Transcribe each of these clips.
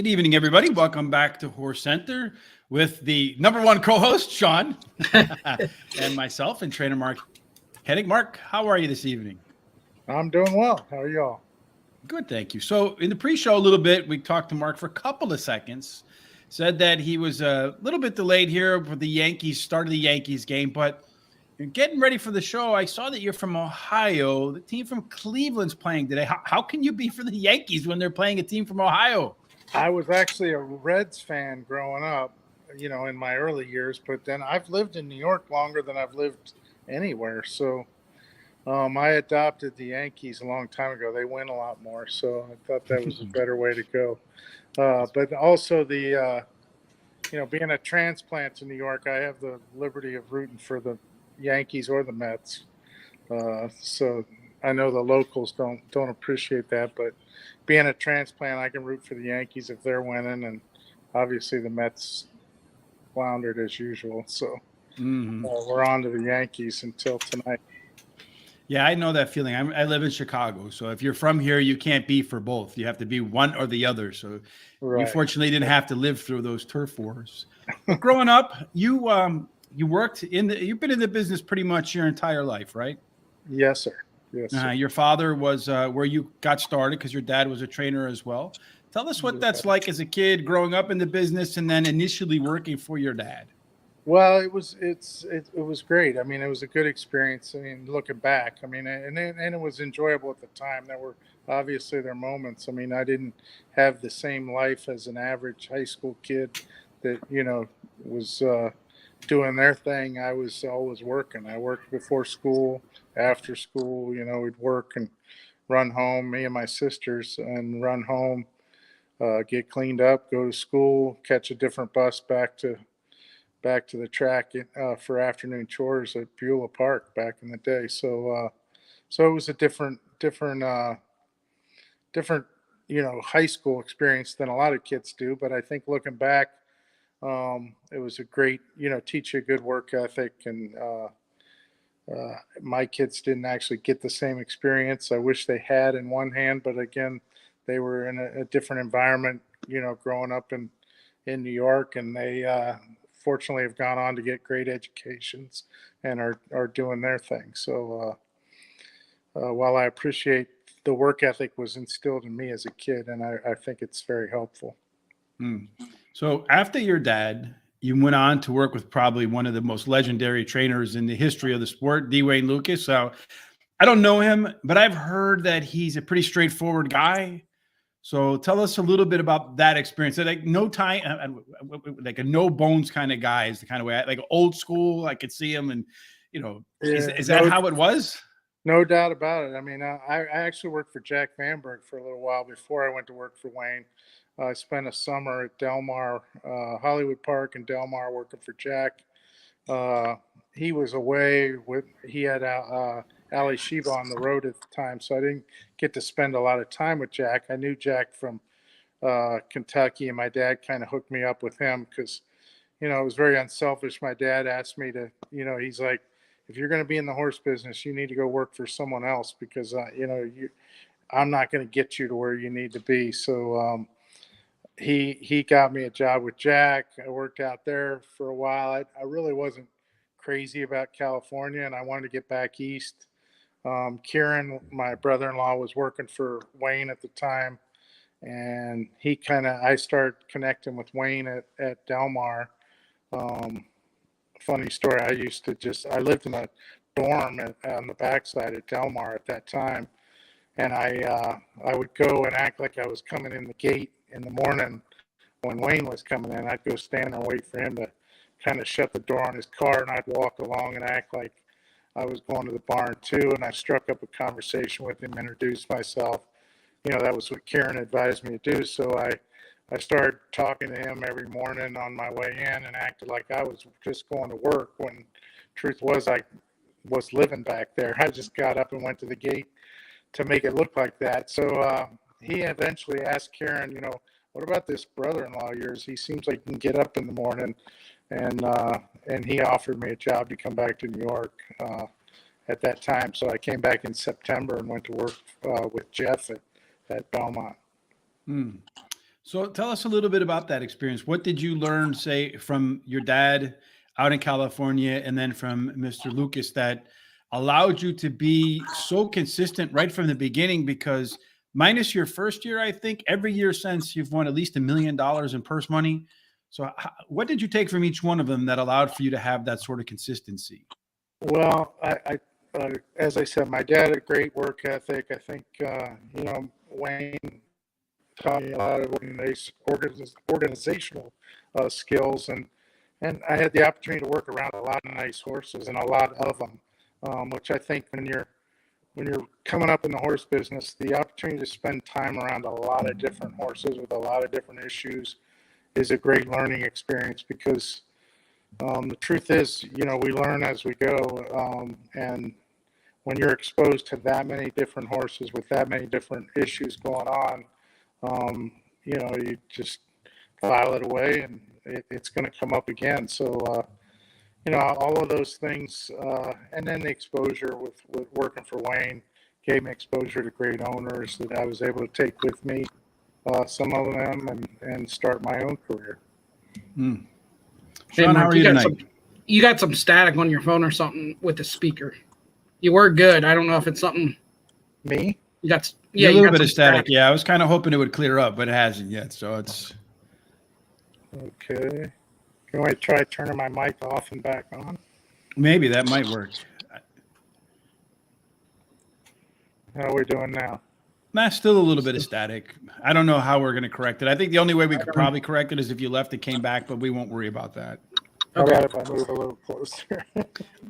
Good evening, everybody. Welcome back to Horse Center with the number one co-host, Shawn, and myself and trainer Mark Hennig. Mark, how are you this evening? I'm doing well. How are y'all? Good, thank you. So in the pre-show a little bit, we talked to Mark for a couple of seconds, said that he was a little bit delayed here for the Yankees, start of the Yankees game, but you're getting ready for the show. I saw that you're from Ohio. The team from Cleveland's playing today. How can you be for the Yankees when they're playing a team from Ohio? I was actually a Reds fan growing up, in my early years, but then I've lived in New York longer than I've lived anywhere. So I adopted the Yankees a long time ago. They win a lot more. So I thought that was a better way to go. But also being a transplant to New York, I have the liberty of rooting for the Yankees or the Mets. So I know the locals don't appreciate that, but being a transplant, I can root for the Yankees if they're winning, and obviously the Mets floundered as usual. So we're on to the Yankees until tonight. Yeah, I know that feeling. I live in Chicago, so if you're from here, you can't be for both. You have to be one or the other. So you fortunately didn't have to live through those turf wars. But growing up, you worked you've been in the business pretty much your entire life, right? Yes, sir. Yes. Sir. Your father was where you got started because your dad was a trainer as well. Tell us what that's like as a kid growing up in the business and then initially working for your dad. Well, it was great. I mean, it was a good experience. I mean, looking back, I mean, and it was enjoyable at the time. There were obviously their moments. I mean, I didn't have the same life as an average high school kid that was doing their thing. I was always working. I worked before school, after school. We'd work and run home. Me and my sisters, and run home, get cleaned up, go to school, catch a different bus back to the track for afternoon chores at Beulah Park back in the day. So it was a different high school experience than a lot of kids do. But I think looking back, it was a great teach you a good work ethic, and my kids didn't actually get the same experience. I wish they had in one hand, but again, they were in a different environment, growing up in New York, and they fortunately have gone on to get great educations and are doing their thing. So while I appreciate the work ethic was instilled in me as a kid, and I think it's very helpful. So after your dad, you went on to work with probably one of the most legendary trainers in the history of the sport, D. Wayne Lucas. So I don't know him, but I've heard that he's a pretty straightforward guy. So tell us a little bit about that experience. Like no time, like a no bones kind of guy is the kind of way, like old school. I could see him, and is that how it was? No doubt about it. I mean, I actually worked for Jack Vanberg for a little while before I went to work for Wayne. I spent a summer at Del Mar, Hollywood Park and Del Mar working for Jack. He was away he had Ali Sheba on the road at the time, so I didn't get to spend a lot of time with Jack. I knew Jack from Kentucky, and my dad kind of hooked me up with him because, it was very unselfish. My dad asked me to, he's like, if you're going to be in the horse business, you need to go work for someone else because, I'm not going to get you to where you need to be. So he got me a job with Jack. I worked out there for a while. I really wasn't crazy about California, and I wanted to get back east. Kieran, my brother-in-law, was working for Wayne at the time, and I started connecting with Wayne at Del Mar. Funny story, I lived in a dorm on the backside of Del Mar at that time, and I would go and act like I was coming in the gate in the morning when Wayne was coming in. I'd go stand there and wait for him to kind of shut the door on his car, and I'd walk along and act like I was going to the barn too. And I struck up a conversation with him, introduced myself. That was what Karen advised me to do. So I started talking to him every morning on my way in and acted like I was just going to work, when truth was I was living back there. I just got up and went to the gate to make it look like that. So he eventually asked Karen, what about this brother-in-law of yours? He seems like he can get up in the morning. And he offered me a job to come back to New York at that time. So I came back in September and went to work with Jeff at Belmont. So tell us a little bit about that experience. What did you learn, say, from your dad out in California and then from Mr. Lucas that allowed you to be so consistent right from the beginning? Because minus your first year, I think every year since you've won at least $1 million in purse money. So what did you take from each one of them that allowed for you to have that sort of consistency? Well, as I said, my dad had a great work ethic. I think, Wayne taught me a lot of organizational skills, and I had the opportunity to work around a lot of nice horses and a lot of them, which I think when you're coming up in the horse business, the opportunity to spend time around a lot of different horses with a lot of different issues is a great learning experience because the truth is, we learn as we go, and when you're exposed to that many different horses with that many different issues going on, you just file it away and it's going to come up again. So, all of those things, and then the exposure with working for Wayne gave me exposure to great owners that I was able to take with me, some of them, and start my own career. Mm. Hey, Shawn, Mark, how are you tonight? You got some static on your phone or something with the speaker. You were good. I don't know if it's something. Me? You got A little bit of static. Yeah, I was kind of hoping it would clear up, but it hasn't yet. So it's okay. Can I try turning my mic off and back on? maybe that might work. How are we doing now? Nah, still a little bit of static. I don't know how we're going to correct it. I think the only way we could probably correct it is if you left and came back, but we won't worry about that. How about if I move a little closer?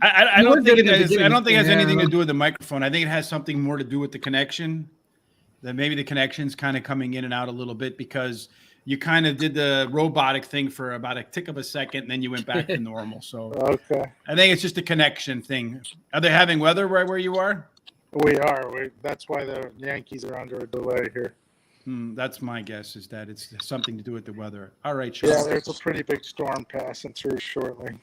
I don't think it has Yeah. anything to do with the microphone. I think it has something more to do with the connection. That maybe the connection's kind of coming in and out a little bit because you kind of did the robotic thing for about a tick of a second, and then you went back to normal. So Okay. I think it's just a connection thing. Are they having weather right where you are? We are. That's why the Yankees are under a delay here. That's my guess, is that it's something to do with the weather. All right, Shawn. Yeah, there's a pretty big storm passing through shortly.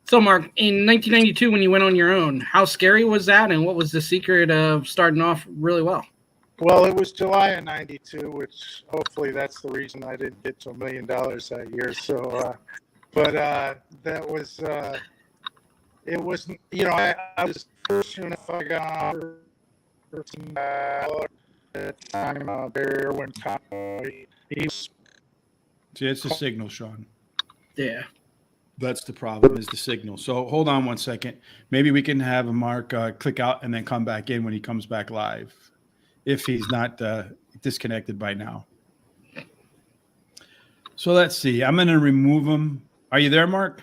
So, Mark, in 1992, when you went on your own, how scary was that, and what was the secret of starting off really well? Well, it was July of '92, which hopefully that's the reason I didn't get to $1 million that year. So, but that was it was. I was fortunate if I got at the time. Barrier when he was. See, it's the signal, Shawn. Yeah. That's the problem, is the signal. So hold on 1 second. Maybe we can have Mark click out and then come back in when he comes back live, if he's not disconnected by now. So let's see. I'm going to remove him. Are you there, Mark?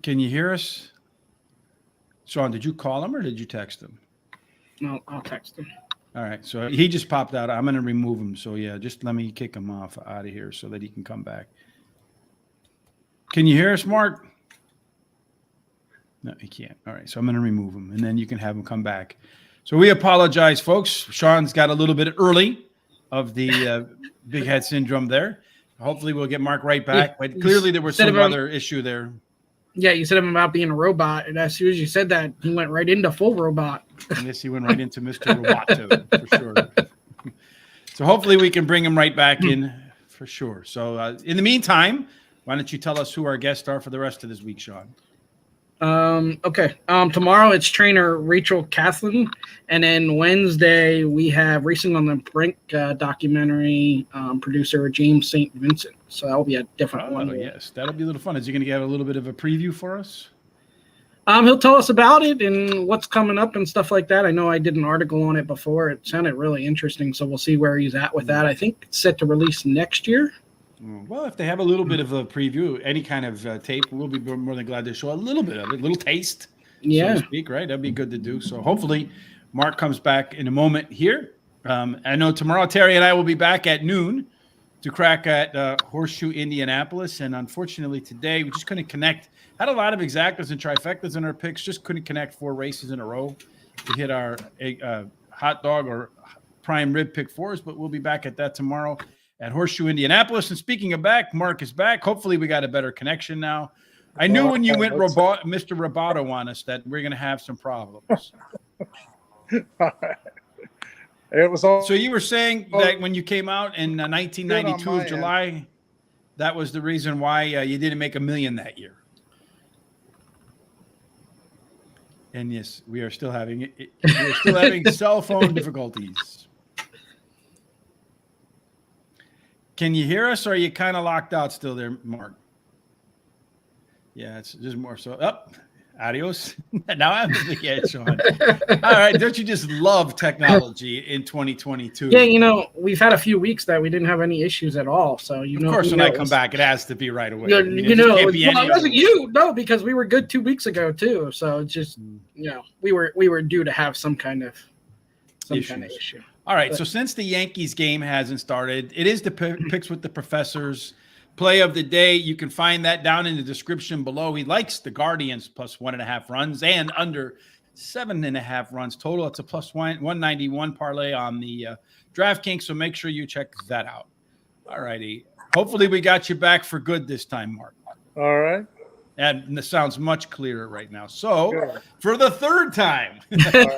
Can you hear us? Shawn, did you call him or did you text him? No, I'll text him. All right. So he just popped out. I'm going to remove him. So, yeah, just let me kick him off out of here so that he can come back. Can you hear us, Mark? No, he can't. All right. So I'm going to remove him, and then you can have him come back. So we apologize, folks. Shawn's got a little bit early of the big head syndrome there. Hopefully we'll get Mark right back. But clearly there was some other issue there. Yeah, you said him about being a robot, and as soon as you said that, he went right into full robot. Yes, he went right into Mr. Roboto, for sure. So hopefully we can bring him right back in for sure. So in the meantime, why don't you tell us who our guests are for the rest of this week, Shawn? Okay. Tomorrow it's trainer Rachel Catlin, and then Wednesday we have Racing on the Brink documentary producer James St. Vincent. So that'll be a different one. Yes, that'll be a little fun. Is he going to give a little bit of a preview for us? He'll tell us about it and what's coming up and stuff like that. I know I did an article on it before. It sounded really interesting, so we'll see where he's at with that. I think it's set to release next year. Well, if they have a little bit of a preview, any kind of tape, we'll be more than glad to show a little bit of it, a little taste, so to speak, right? That'd be good to do. So hopefully Mark comes back in a moment here. I know tomorrow Terry and I will be back at noon to crack at Horseshoe Indianapolis. And unfortunately today we just couldn't connect. Had a lot of exactas and trifectas in our picks, just couldn't connect 4 races in a row to hit our hot dog or prime rib pick 4s, but we'll be back at that tomorrow at Horseshoe Indianapolis. And speaking of back, Mark is back. Hopefully we got a better connection now. I knew when you went Mr. Roboto on us that we're going to have some problems. It was all So you were saying that when you came out in 1992 my of end. July, that was the reason why you didn't make $1 million that year. And yes, we are still having cell phone difficulties. Can you hear us, or are you kind of locked out still there, Mark? Yeah, it's just more so. Up. Adios. Now I'm the Shawn. All right. Don't you just love technology in 2022? Yeah, we've had a few weeks that we didn't have any issues at all. So, of course, when I come back, it has to be right away. It wasn't you. No, because we were good 2 weeks ago, too. So it's just, we were due to have some kind of issue. All right. So since the Yankees game hasn't started, it is the Picks with the Professors play of the day. You can find that down in the description below. He likes the Guardians plus 1.5 runs and under 7.5 runs total. It's a plus 191 parlay on the DraftKings, so make sure you check that out. All righty. Hopefully we got you back for good this time, Mark. all right. And this sounds much clearer right now. So for the third time,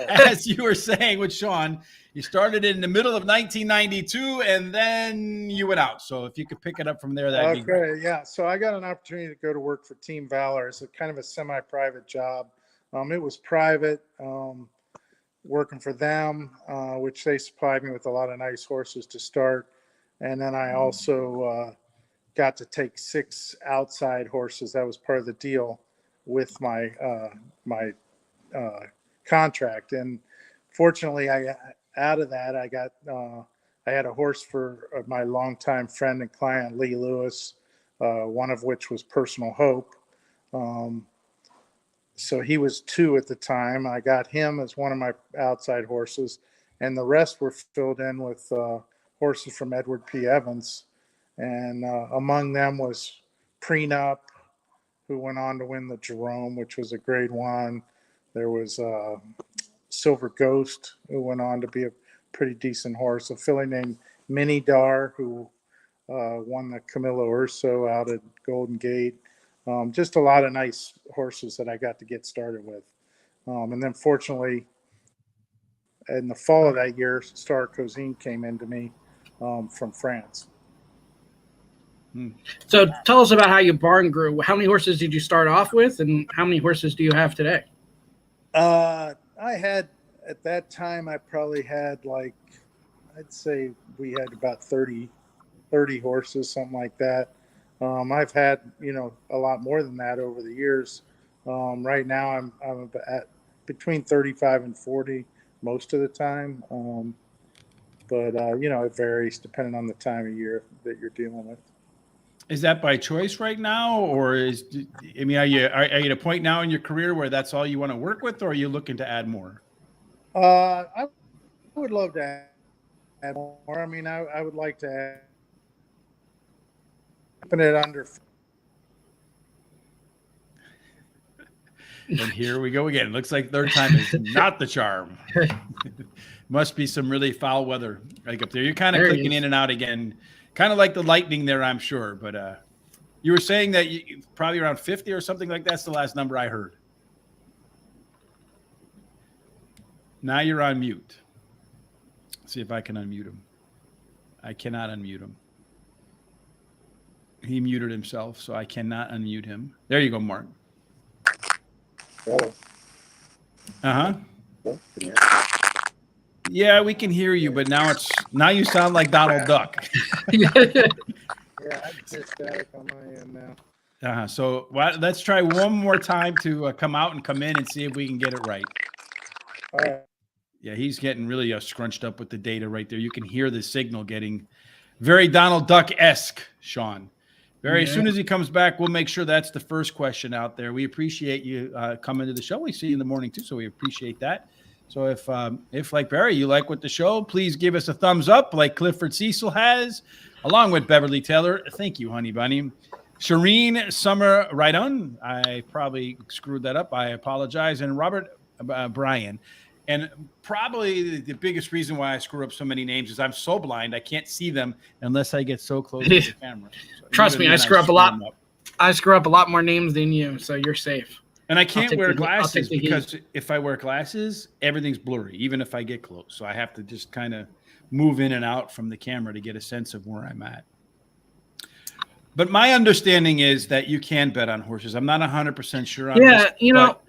as you were saying with Shawn, you started in the middle of 1992 and then you went out. So if you could pick it up from there, that'd be great. Yeah. So I got an opportunity to go to work for Team Valor. It's a kind of a semi-private job. It was private, working for them, which they supplied me with a lot of nice horses to start. And then I also got to take 6 outside horses. That was part of the deal with my contract. And fortunately, out of that, I had a horse for my longtime friend and client, Lee Lewis, one of which was Personal Hope. So he was 2 at the time. I got him as one of my outside horses, and the rest were filled in with horses from Edward P. Evans. And among them was Prenup, who went on to win the Jerome, which was a grade 1. There was Silver Ghost, who went on to be a pretty decent horse. A filly named Mini Dar, who won the Camilo Urso out at Golden Gate. Just a lot of nice horses that I got to get started with. And then fortunately, in the fall of that year, Star Cosine came into me from France. So tell us about how you barn grew. How many horses did you start off with, and how many horses do you have today? I had, at that time, I probably had I'd say we had about 30 horses, something like that. I've had, a lot more than that over the years. Right now I'm at between 35 and 40 most of the time. But it varies depending on the time of year that you're dealing with. Is that by choice right now, or are you at a point now in your career where that's all you want to work with, or are you looking to add more? I would love to add more. I mean, I would like to add it under. And here we go again. Looks like third time is not the charm. Must be some really foul weather up there. You're kind of clicking in and out again. Kind of like the lightning there, I'm sure. But you were saying that you probably around 50 or something like that's the last number I heard. Now you're on mute. Let's see if I can unmute him. I cannot unmute him. He muted himself, so I cannot unmute him. There you go, Mark. Uh-huh. Yeah, we can hear you, but now you sound like Donald Duck. Yeah, I just static on my end now. So let's try one more time to come out and come in and see if we can get it right. All right. Yeah, he's getting really scrunched up with the data right there. You can hear the signal getting very Donald Duck-esque, Shawn. As soon as he comes back, we'll make sure that's the first question out there. We appreciate you coming to the show. We see you in the morning too, so we appreciate that. So if like Barry, you like what the show, please give us a thumbs up like Clifford Cecil has, along with Beverly Taylor. Thank you, Honey Bunny. Shireen Summer Rydon. I probably screwed that up. I apologize. And Robert Bryan. And probably the biggest reason why I screw up so many names is I'm so blind I can't see them unless I get so close to the camera. So trust me, I screw up a lot. I screw up a lot more names than you, so you're safe. And I can't wear I'll glasses take the heat. because if I wear glasses, everything's blurry, even if I get close. So I have to just kind of move in and out from the camera to get a sense of where I'm at. But my understanding is that you can bet on horses. I'm not 100% sure on this. But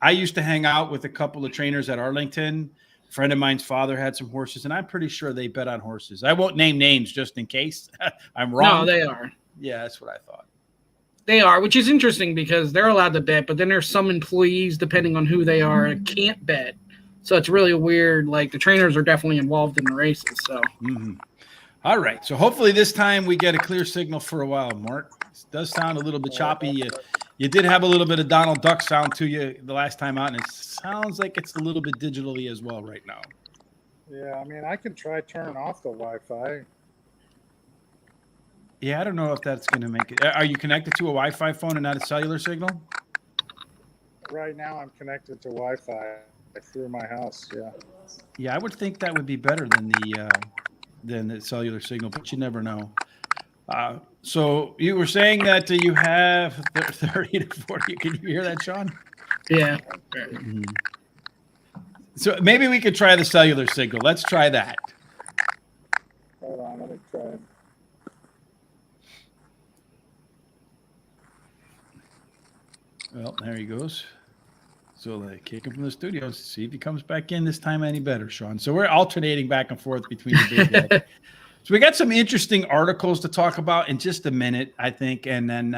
I used to hang out with a couple of trainers at Arlington. A friend of mine's father had some horses, and I'm pretty sure they bet on horses. I won't name names just in case I'm wrong. No, they are. Yeah, that's what I thought. They are, which is interesting because they're allowed to bet, but then there's some employees, depending on who they are, that can't bet. So it's really weird. Like the trainers are definitely involved in the races. So. Mm-hmm. All right. So hopefully this time we get a clear signal for a while, Mark. It does sound a little bit choppy. You did have a little bit of Donald Duck sound to you the last time out, and it sounds like it's a little bit digitally as well right now. Yeah, I mean, I can try turning off the Wi-Fi. Yeah, I don't know if that's going to make it. Are you connected to a Wi-Fi phone and not a cellular signal? Right now, I'm connected to Wi-Fi through my house. Yeah. Yeah, I would think that would be better than the cellular signal, but you never know. So you were saying that you have 30 to 40. Can you hear that, Shawn? Yeah. Mm-hmm. So maybe we could try the cellular signal. Let's try that. Hold on, let me try it. Well, there he goes. So kick him from the studio. See if he comes back in this time any better, Shawn. So we're alternating back and forth between the big guys. So we got some interesting articles to talk about in just a minute, I think, and then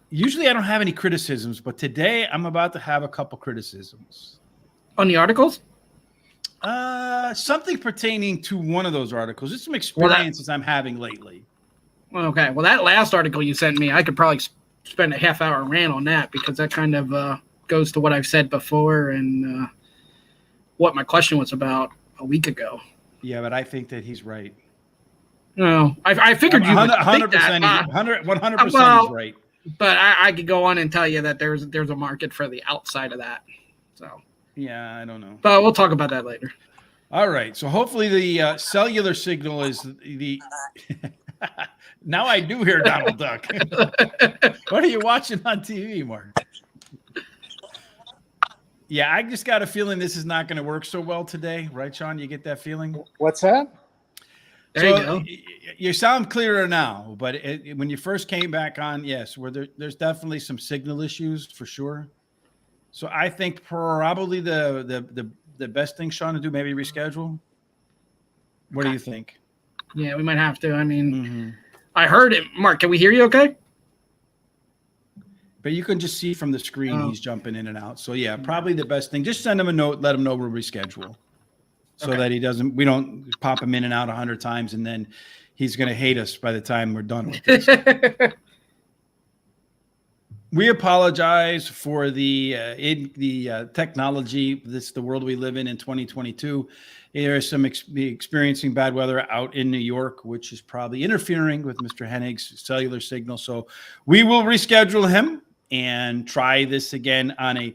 usually I don't have any criticisms, but today I'm about to have a couple criticisms On the articles? Something pertaining to one of those articles. Just some experiences I'm having lately. Okay. Well, that last article you sent me, I could probably spend a half hour rant on that because that kind of goes to what I've said before and what my question was about a week ago. Yeah, but I think that he's right. No, I figured you would 100%, think that. 100% he's right. But I could go on and tell you that there's a market for the outside of that. So yeah, I don't know. But we'll talk about that later. All right. So hopefully the cellular signal is the now I do hear Donald Duck. What are you watching on TV, Mark? Yeah, I just got a feeling this is not going to work so well today. Right, Shawn? You get that feeling? What's that? There you go. You sound clearer now, but when you first came back on, yes, there's definitely some signal issues for sure. So I think probably the best thing, Shawn, to do, maybe reschedule. What do you think? Yeah, we might have to. I mean, I heard it. Mark, can we hear you okay? But you can just see from the screen he's jumping in and out. So yeah, probably the best thing. Just send him a note, let him know we'll reschedule. So that we don't pop him in and out 100 times, and then he's going to hate us by the time we're done with this. We apologize for the technology. This is the world we live in 2022. There is some experiencing bad weather out in New York, which is probably interfering with Mr. Hennig's cellular signal. So we will reschedule him and try this again on a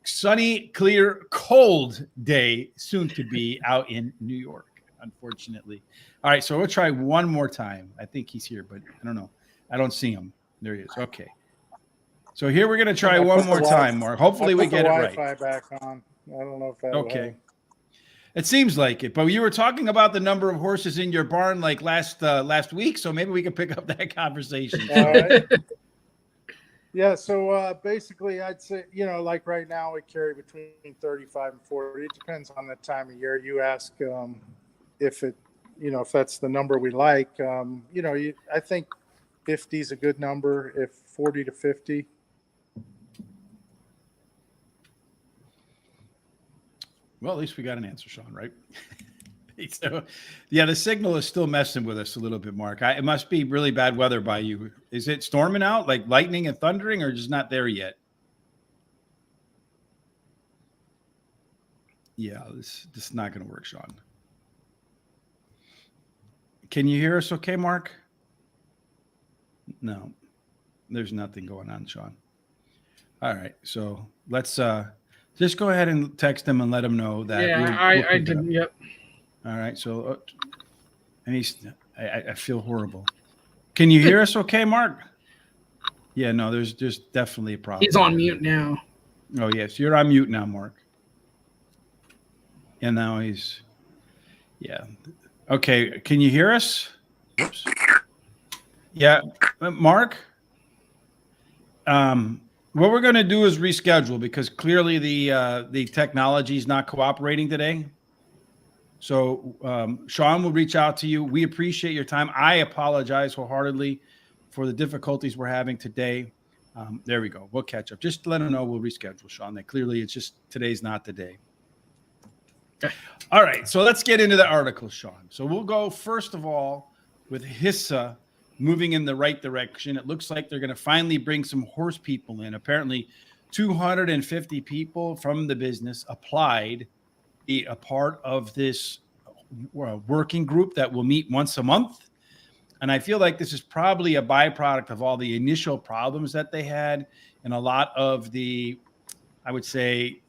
sunny, clear, cold day, soon to be out in New York, unfortunately. All right, so we'll try one more time. I think he's here, but I don't know. I don't see him. There he is. Okay. So here we're going to try one more time, Mark. Hopefully we get it right. Wi-Fi back on. I don't know if that okay. It seems like it, but you were talking about the number of horses in your barn like last week, so maybe we can pick up that conversation. All right. Yeah, so basically I'd say, like right now we carry between 35 and 40. It depends on the time of year. You ask if that's the number we like. I think 50 is a good number, if 40 to 50. Well, at least we got an answer, Shawn, right? So, yeah, the signal is still messing with us a little bit, Mark. It must be really bad weather by you. Is it storming out, like lightning and thundering, or just not there yet? Yeah, this is not going to work, Shawn. Can you hear us okay, Mark? No, there's nothing going on, Shawn. All right, so let's just go ahead and text him and let him know that. Yeah, I did. Yep. All right, so I feel horrible. Can you hear us okay, Mark? Yeah, no, there's definitely a problem. He's on mute now. Oh, yes. You're on mute now, Mark. And now he's, yeah. Okay. Can you hear us? Whoops. Yeah. Mark, what we're going to do is reschedule because clearly the technology is not cooperating today. So Shawn will reach out to you. We appreciate your time. I apologize wholeheartedly for the difficulties we're having today. There we go. We'll catch up. Just let them know we'll reschedule, Shawn. That clearly it's just today's not the day. Okay. All right. So let's get into the article, Shawn. So we'll go first of all with HISA moving in the right direction. It looks like they're going to finally bring some horse people in. Apparently 250 people from the business applied be a part of this working group that will meet once a month. And I feel like this is probably a byproduct of all the initial problems that they had and a lot of the, I would say,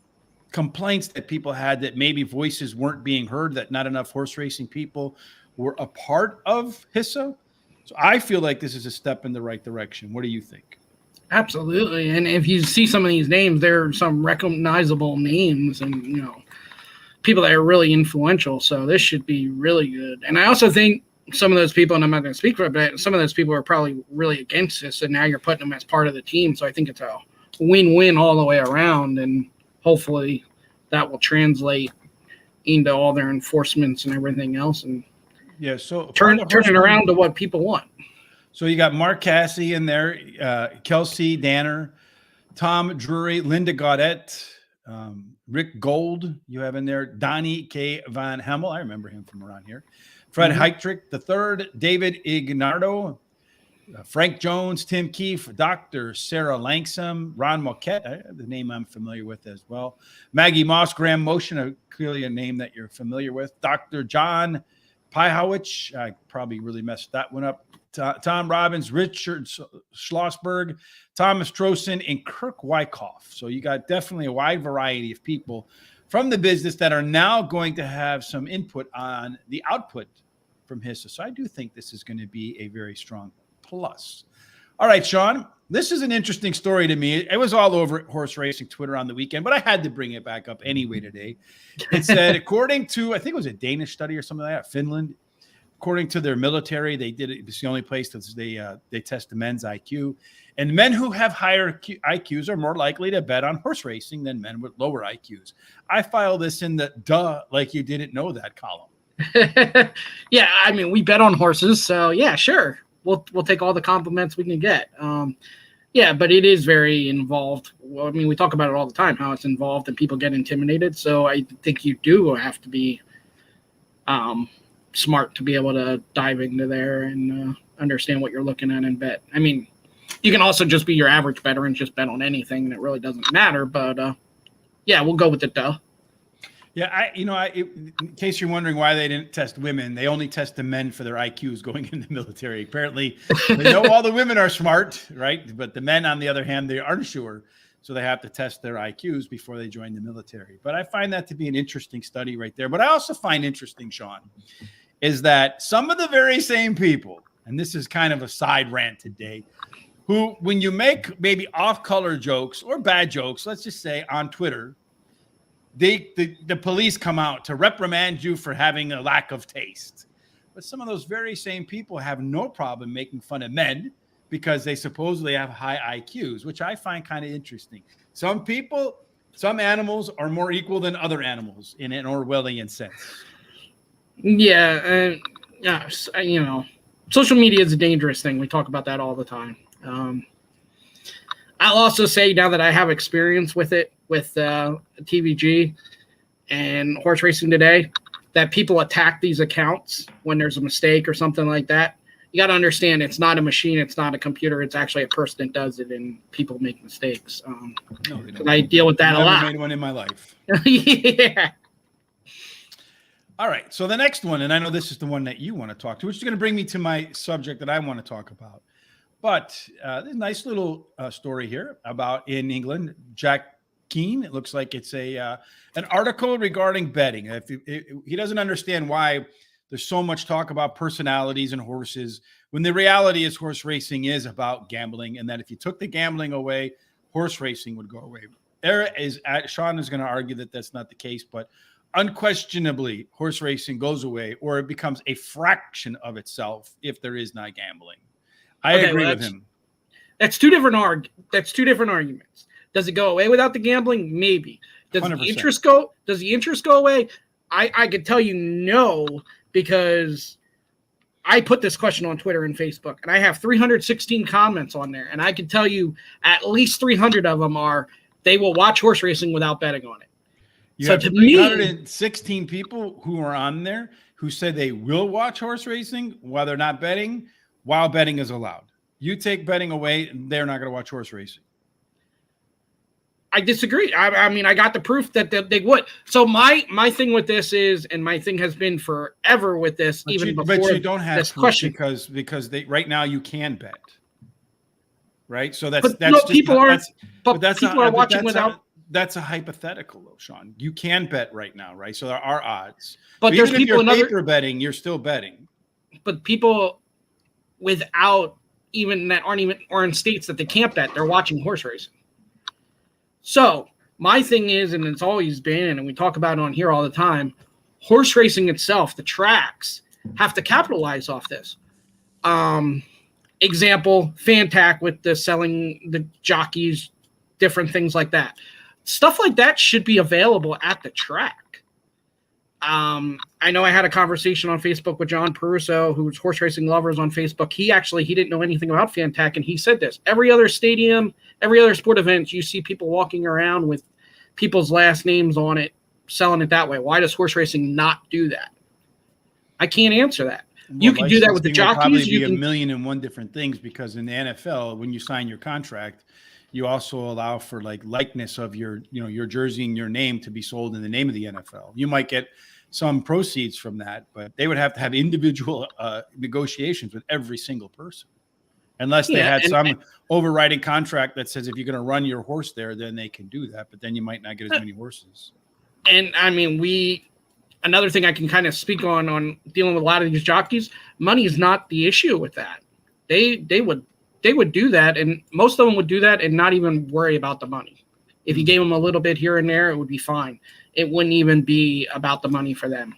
complaints that people had that maybe voices weren't being heard, that not enough horse racing people were a part of HISA. So I feel like this is a step in the right direction. What do you think? Absolutely. And if you see some of these names, there are some recognizable names and, you know, people that are really influential. So this should be really good. And I also think some of those people, and I'm not going to speak for it, but some of those people are probably really against this. And now you're putting them as part of the team. So I think it's a win-win all the way around. And hopefully that will translate into all their enforcements and everything else. And yeah, so turn it around to what people want. So you got Mark Cassidy in there, Kelsey Danner, Tom Drury, Linda Gaudette, Rick Gold, you have in there, Donnie K. Van Hemmel. I remember him from around here. Fred Heitrick III, David Ignardo, Frank Jones, Tim Keefe, Dr. Sarah Langsam, Ron Moquette, the name I'm familiar with as well. Maggie Moss, Graham Motion, clearly a name that you're familiar with. Dr. John Pyhowich, I probably really messed that one up. Tom Robbins, Richard Schlossberg, Thomas Trosen, and Kirk Wyckoff. So you got definitely a wide variety of people from the business that are now going to have some input on the output from HISA. So I do think this is going to be a very strong plus. All right, Shawn, this is an interesting story to me. It was all over horse racing Twitter on the weekend, but I had to bring it back up anyway today. It said, according to, I think it was a Danish study or something like that, Finland, according to their military, they did it. It's the only place that they test the men's IQ. And men who have higher IQs are more likely to bet on horse racing than men with lower IQs. I file this in the duh, like you didn't know that column. Yeah, I mean, we bet on horses, so yeah, sure. We'll take all the compliments we can get. Yeah, but it is very involved. Well, I mean, we talk about it all the time, how it's involved and people get intimidated. So I think you do have to be smart to be able to dive into there and understand what you're looking at and bet. I mean, you can also just be your average bettor and just bet on anything, and it really doesn't matter. But yeah, we'll go with the duh. Yeah, in case you're wondering why they didn't test women, they only test the men for their IQs going in the military. Apparently, they know all the women are smart, right? But the men, on the other hand, they aren't sure. So they have to test their IQs before they join the military. But I find that to be an interesting study right there. But I also find interesting, Shawn, is that some of the very same people, and this is kind of a side rant today, who, when you make maybe off-color jokes or bad jokes, let's just say on Twitter, the police come out to reprimand you for having a lack of taste. But some of those very same people have no problem making fun of men because they supposedly have high IQs, which I find kind of interesting. Some people, some animals are more equal than other animals in an Orwellian sense. Yeah, you know, social media is a dangerous thing. We talk about that all the time. I'll also say, now that I have experience with it, with TVG and Horse Racing Today, that people attack these accounts when there's a mistake or something like that. You got to understand, it's not a machine, it's not a computer, it's actually a person that does it, and people make mistakes. No, they don't. I deal with that a lot. I've never made one in my life. Yeah. All right, so the next one, and I know this is the one that you want to talk to, which is going to bring me to my subject that I want to talk about. But there's a nice little story here about, in England, Jack Keane. It looks like it's an article regarding betting. He doesn't understand why there's so much talk about personalities and horses, when the reality is horse racing is about gambling, and that if you took the gambling away, horse racing would go away. Shawn is going to argue that that's not the case, but unquestionably, horse racing goes away, or it becomes a fraction of itself if there is not gambling. I agree with him. That's two different arguments. Does it go away without the gambling? Maybe. Does 100%. The interest go? Does the interest go away? I could tell you no, because I put this question on Twitter and Facebook, and I have 316 comments on there, and I can tell you at least 300 of them are they will watch horse racing without betting on it. You have 316 people who are on there who say they will watch horse racing while they're not betting, while betting is allowed. You take betting away, they're not going to watch horse racing. I disagree. I mean, I got the proof that they would. So my thing with this is, and my thing has been forever with this, but before you don't have this question, because they right now you can bet, right? So that's people are watching without. That's a hypothetical, though, Shawn. You can bet right now, right? So there are odds. But so there's even people if you're paper betting, you're still betting. But people without even that are in states that they can't bet, they're watching horse racing. So my thing is, and it's always been, and we talk about it on here all the time, horse racing itself, the tracks have to capitalize off this. Example, Fantac with the selling the jockeys, different things like that. Stuff like that should be available at the track. I know I had a conversation on Facebook with John Peruso, who's Horse Racing Lovers on Facebook. He didn't know anything about Fantac, and he said this. Every other stadium, every other sport event, you see people walking around with people's last names on it, selling it that way. Why does horse racing not do that? I can't answer that. Well, you can do that with the jockeys. Probably be a million and one different things, because in the NFL, when you sign your contract, you also allow for likeness of your jersey and your name to be sold in the name of the NFL. You might get some proceeds from that, but they would have to have individual negotiations with every single person, unless they had some overriding contract that says if you're going to run your horse there, then they can do that. But then you might not get as many horses. And I mean, another thing I can kind of speak on dealing with a lot of these jockeys, money is not the issue with that. They would do that, and most of them would do that and not even worry about the money. If you gave them a little bit here and there, it would be fine. It wouldn't even be about the money for them.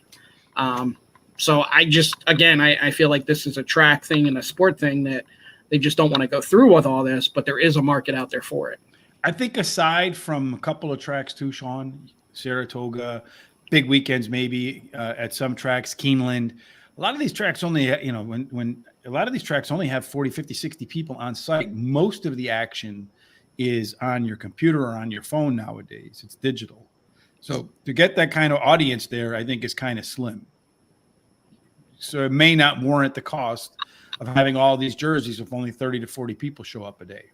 So I feel like this is a track thing and a sport thing that they just don't want to go through with all this, but there is a market out there for it. I think aside from a couple of tracks too, Shawn, Saratoga, big weekends maybe at some tracks, Keeneland, a lot of these tracks only, when a lot of these tracks only have 40, 50, 60 people on site. Most of the action is on your computer or on your phone nowadays. It's digital. So to get that kind of audience there, I think is kind of slim. So it may not warrant the cost of having all these jerseys if only 30 to 40 people show up a day.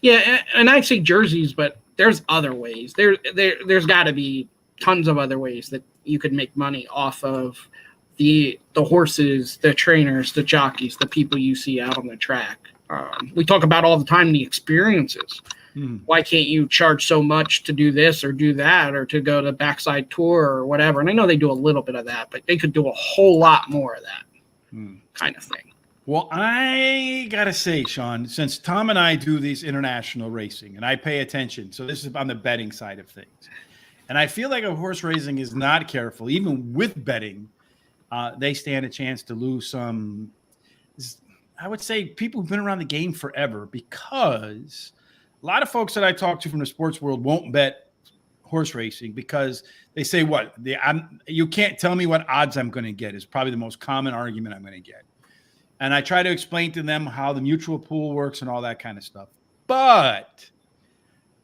Yeah, and I say jerseys, but there's other ways. There's got to be tons of other ways that you could make money off of the horses, the trainers, the jockeys, the people you see out on the track. We talk about all the time the experiences. Why can't you charge so much to do this or do that, or to go to backside tour or whatever? And I know they do a little bit of that, but they could do a whole lot more of that kind of thing. Well, I got to say, Shawn, since Tom and I do these international racing and I pay attention, so this is on the betting side of things. And I feel like if horse racing is not careful, even with betting, they stand a chance to lose some, I would say, people who've been around the game forever, because a lot of folks that I talk to from the sports world won't bet horse racing because they say, you can't tell me what odds I'm going to get is probably the most common argument I'm going to get. And I try to explain to them how the mutual pool works and all that kind of stuff. But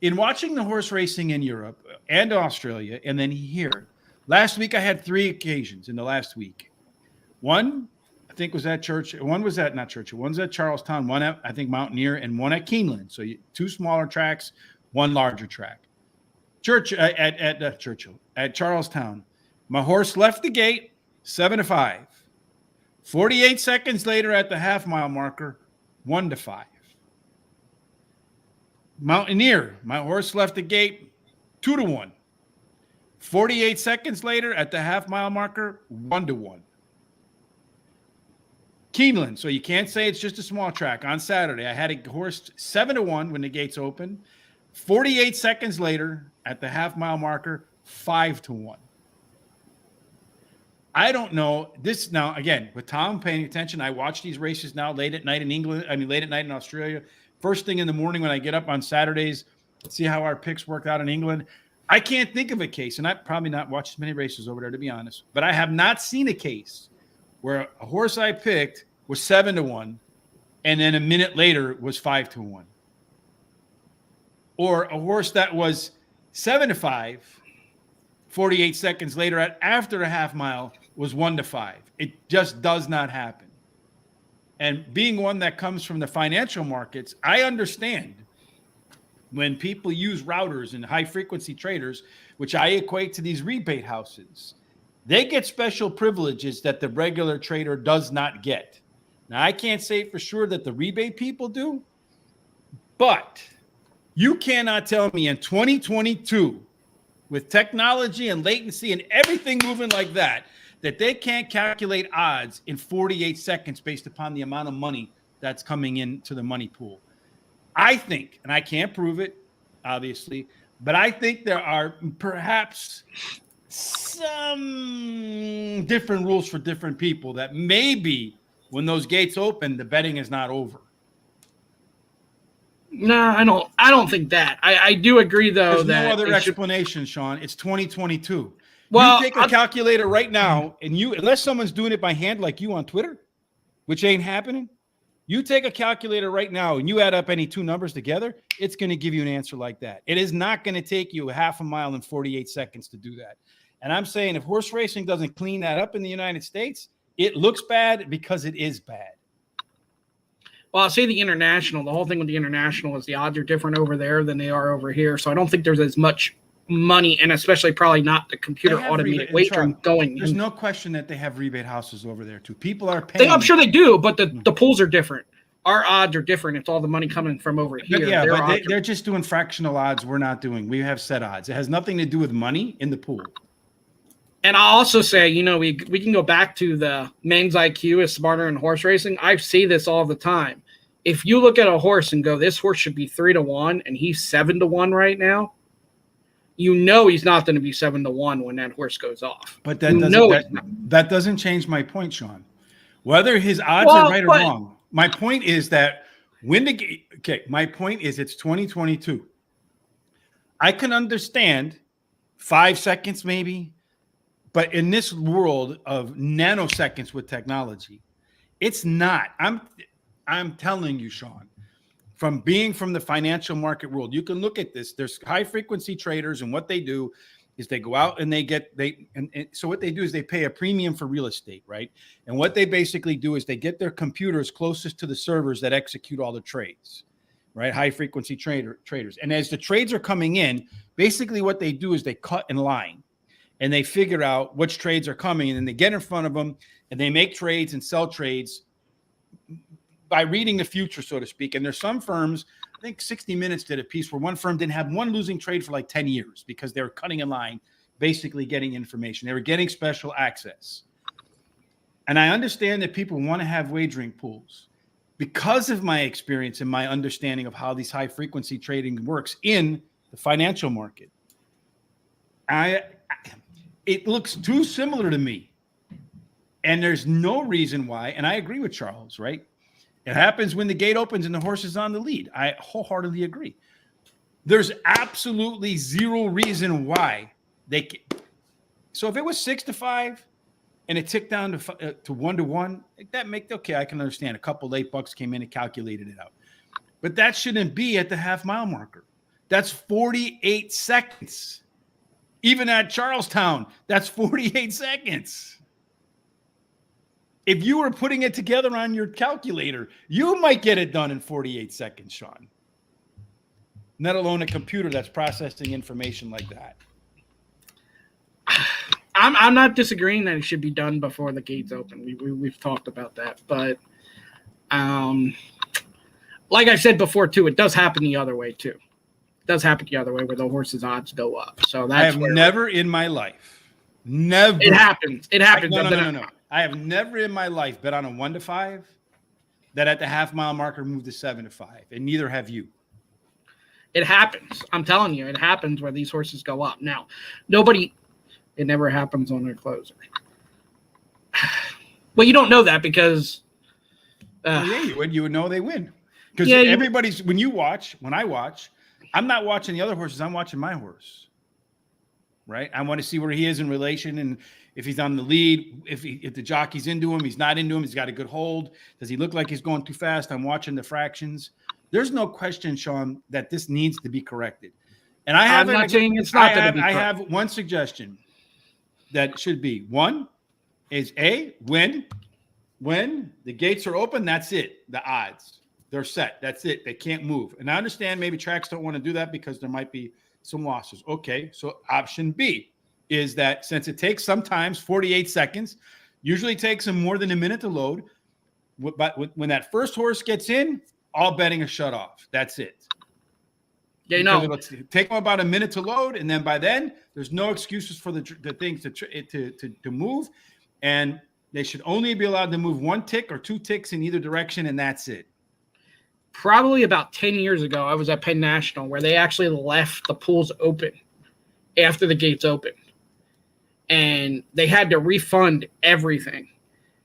in watching the horse racing in Europe and Australia and then here, last week I had 3 occasions in the last week. One, I think was at Churchill. One was at not Churchill. One's at Charlestown. One at, I think, Mountaineer, and one at Keeneland. So 2 smaller tracks, 1 larger track. At Charlestown, my horse left the gate 7-5. 48 seconds later at the half-mile marker, 1-5. Mountaineer, my horse left the gate 2-1. 48 seconds later at the half-mile marker, 1-1. Keeneland. So you can't say it's just a small track. On Saturday, I had a horse 7-1 when the gates opened. 48 seconds later, at the half-mile marker, 5-1. I don't know this now. Again, with Tom paying attention, I watch these races now late at night in England. I mean, late at night in Australia. First thing in the morning when I get up on Saturdays, see how our picks worked out in England. I can't think of a case, and I've probably not watched as many races over there, to be honest, but I have not seen a case where a horse I picked was 7-1 and then a minute later was 5-1. Or a horse that was 7-5, 48 seconds later after a half mile was 1-5. It just does not happen. And being one that comes from the financial markets, I understand when people use routers and high frequency traders, which I equate to these rebate houses, they get special privileges that the regular trader does not get. Now, I can't say for sure that the rebate people do, but you cannot tell me in 2022, with technology and latency and everything moving like that, that they can't calculate odds in 48 seconds based upon the amount of money that's coming into the money pool. I think, and I can't prove it, obviously, but I think there are perhaps some different rules for different people that maybe when those gates open, the betting is not over. No, I don't think that. I do agree, though. There's that no other explanation, Sean. It's 2022. Well, you take a calculator right now, and unless someone's doing it by hand like you on Twitter, which ain't happening, you take a calculator right now and you add up any two numbers together, it's going to give you an answer like that. It is not going to take you a half a mile in 48 seconds to do that. And I'm saying if horse racing doesn't clean that up in the United States, it looks bad because it is bad. Well, I'll say the international. The whole thing with the international is the odds are different over there than they are over here. So I don't think there's as much money, and especially probably not the computer automated wagering going. There's no question that they have rebate houses over there too. People are paying. I'm sure they do, but the pools are different. Our odds are different. It's all the money coming from over here. Yeah, but they're just doing fractional odds. We're not doing. We have set odds. It has nothing to do with money in the pool. And I'll also say, we can go back to the men's IQ is smarter in horse racing. I see this all the time. If you look at a horse and go, this horse should be 3-1, and he's 7-1 right now, he's not going to be 7-1 when that horse goes off. But that doesn't change my point, Sean. Whether his odds are right or wrong, my point is that my point is it's 2022. I can understand 5 seconds maybe, but in this world of nanoseconds with technology, it's not. I'm telling you, Sean, from being from the financial market world, you can look at this. There's high frequency traders, and what they do is they go out and so what they do is they pay a premium for real estate, right? And what they basically do is they get their computers closest to the servers that execute all the trades, right? High frequency traders. And as the trades are coming in, basically what they do is they cut in line and they figure out which trades are coming, and then they get in front of them and they make trades and sell trades by reading the future, so to speak. And there's some firms, I think 60 Minutes did a piece where one firm didn't have one losing trade for like 10 years because they were cutting in line, basically getting information. They were getting special access. And I understand that people want to have wagering pools. Because of my experience and my understanding of how these high frequency trading works in the financial market, it looks too similar to me. And there's no reason why, and I agree with Charles, right? It happens when the gate opens and the horse is on the lead. I wholeheartedly agree. There's absolutely zero reason why they can. So if it was 6-5 and it ticked down to 1-1, I can understand. A couple late bucks came in and calculated it out. But that shouldn't be at the half mile marker. That's 48 seconds. Even at Charlestown, that's 48 seconds. If you were putting it together on your calculator, you might get it done in 48 seconds, Sean. Let alone a computer that's processing information like that. I'm not disagreeing that it should be done before the gates open. We've talked about that. But like I said before, too, it does happen the other way, too. It does happen the other way where the horse's odds go up. So that's never in my life. Never. It happens. It happens. No. I have never in my life bet on a 1-5 that at the half-mile marker moved to 7-5, and neither have you. It happens. I'm telling you, it happens where these horses go up. Now, it never happens on their closer. Well, you don't know that because. Well, yeah, you would know they win. Because when I watch, I'm not watching the other horses. I'm watching my horse. Right? I want to see where he is in relation, and if he's on the lead, if the jockey's into him, he's not into him, he's got a good hold. Does he look like he's going too fast? I'm watching the fractions. There's no question, Shawn, that this needs to be corrected. And I'm not saying it's not going to be corrected. I have one suggestion that should be. One is when the gates are open, that's it. The odds, they're set. That's it. They can't move. And I understand maybe tracks don't want to do that because there might be some losses. Okay, so option B is that since it takes sometimes 48 seconds, usually takes them more than a minute to load, but when that first horse gets in, all betting is shut off. That's it. Yeah, it'll take them about a minute to load, and then by then, there's no excuses for the things to move, and they should only be allowed to move 1 tick or 2 ticks in either direction, and that's it. Probably about 10 years ago, I was at Penn National where they actually left the pools open after the gates opened. And they had to refund everything.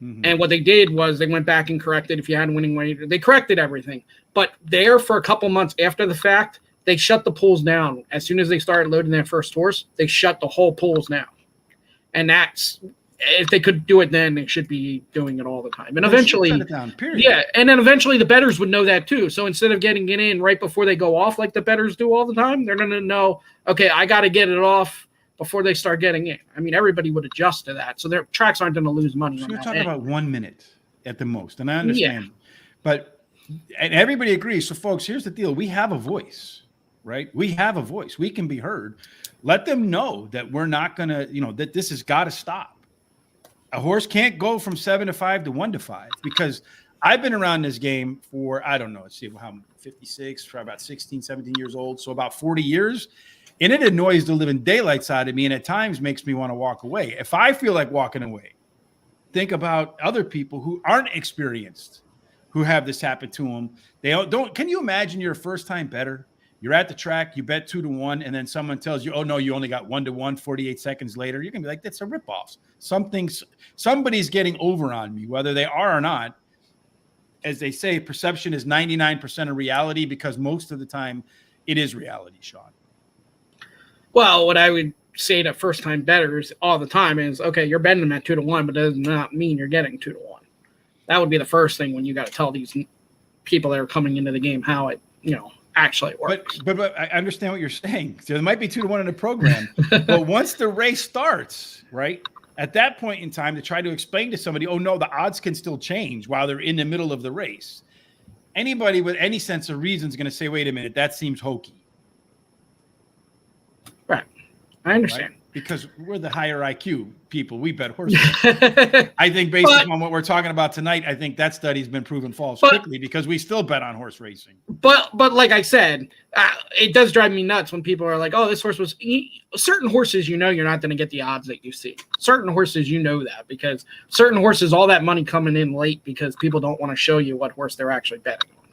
Mm-hmm. And what they did was they went back and corrected if you had a winning weight. They corrected everything. But there for a couple months after the fact, they shut the pools down. As soon as they started loading their first horse, they shut the whole pools down. And that's if they could do it then, they should be doing it all the time. And eventually, shut it down, period. Yeah, and then eventually the bettors would know that too. So instead of getting it in right before they go off like the bettors do all the time, they're going to know, okay, I got to get it off before they start getting in. I mean, everybody would adjust to that. So their tracks aren't going to lose money. So you're talking about 1 minute at the most. And I understand. Yeah. And everybody agrees. So folks, here's the deal. We have a voice, right? We have a voice. We can be heard. Let them know that we're not going to, that this has got to stop. A horse can't go from 7-5 to 1-5 because I've been around this game for, I don't know, let's see how I'm 56, for about 16, 17 years old. So about 40 years. And it annoys the living daylights out of me. And at times makes me want to walk away. If I feel like walking away, think about other people who aren't experienced, who have this happen to them. They don't. Can you imagine you're a first time bettor? You're at the track, you bet 2-1, and then someone tells you, oh, no, you only got 1-1 48 seconds later. You're going to be like, that's a ripoff. Somebody's getting over on me, whether they are or not. As they say, perception is 99% of reality because most of the time it is reality, Shawn. Well, what I would say to first-time bettors all the time is, okay, you're betting them at 2-1, but that does not mean you're getting 2-1. That would be the first thing when you got to tell these people that are coming into the game how it, actually works. But I understand what you're saying. So there might be 2-1 in the program, but once the race starts, right, at that point in time to try to explain to somebody, oh, no, the odds can still change while they're in the middle of the race. Anybody with any sense of reason is going to say, wait a minute, that seems hokey. Right. I understand. Right? Because we're the higher IQ people. We bet horses. I think based upon what we're talking about tonight, I think that study's been proven false quickly because we still bet on horse racing. But like I said, it does drive me nuts when people are like, oh, this horse was – certain horses, you're not going to get the odds that you see. Certain horses, that because certain horses, all that money coming in late because people don't want to show you what horse they're actually betting on.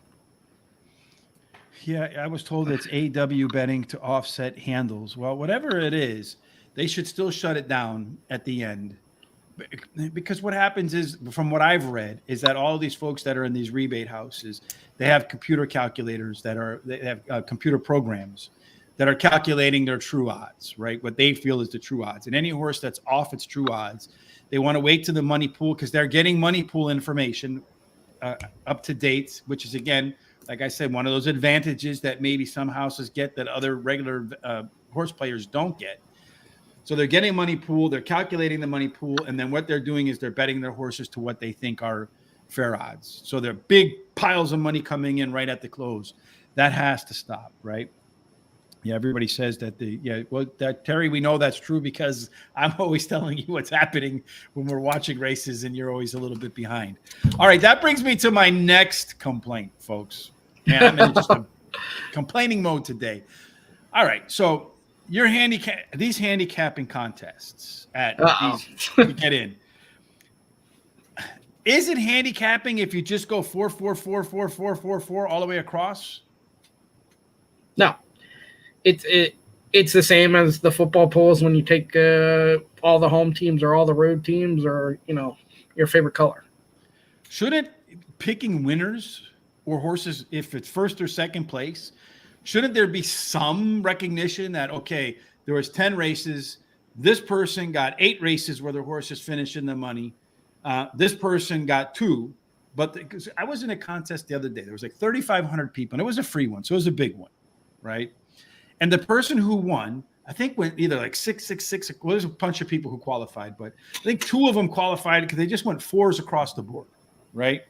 Yeah, I was told it's AW betting to offset handles. Well, whatever it is, they should still shut it down at the end because what happens is, from what I've read, is that all these folks that are in these rebate houses, they have computer calculators they have computer programs that are calculating their true odds, right? What they feel is the true odds. And any horse that's off its true odds, they want to wait to the money pool because they're getting money pool information up to date, which is, again, like I said, one of those advantages that maybe some houses get that other regular horse players don't get. So they're getting money pool, they're calculating the money pool, and then what they're doing is they're betting their horses to what they think are fair odds. So they're big piles of money coming in right at the close. That has to stop, right? Yeah, everybody says that Terry, we know that's true because I'm always telling you what's happening when we're watching races and you're always a little bit behind. All right, that brings me to my next complaint, folks. Man, I'm in just a complaining mode today. All right, so these handicapping contests you get in. is it handicapping if you just go 4, 4, 4, 4, 4, 4, 4 all the way across? No, it's the same as the football polls when you take all the home teams or all the road teams or your favorite color. Shouldn't picking winners or horses, if it's first or second place, shouldn't there be some recognition that, okay, there was 10 races, this person got 8 races where their horses finished in the money, this person got 2, but because I was in a contest the other day, there was like 3,500 people, and it was a free one, so it was a big one, right? And the person who won, I think, went either like 6, 6, 6. Well, there's a bunch of people who qualified, but I think 2 of them qualified because they just went 4s across the board, right?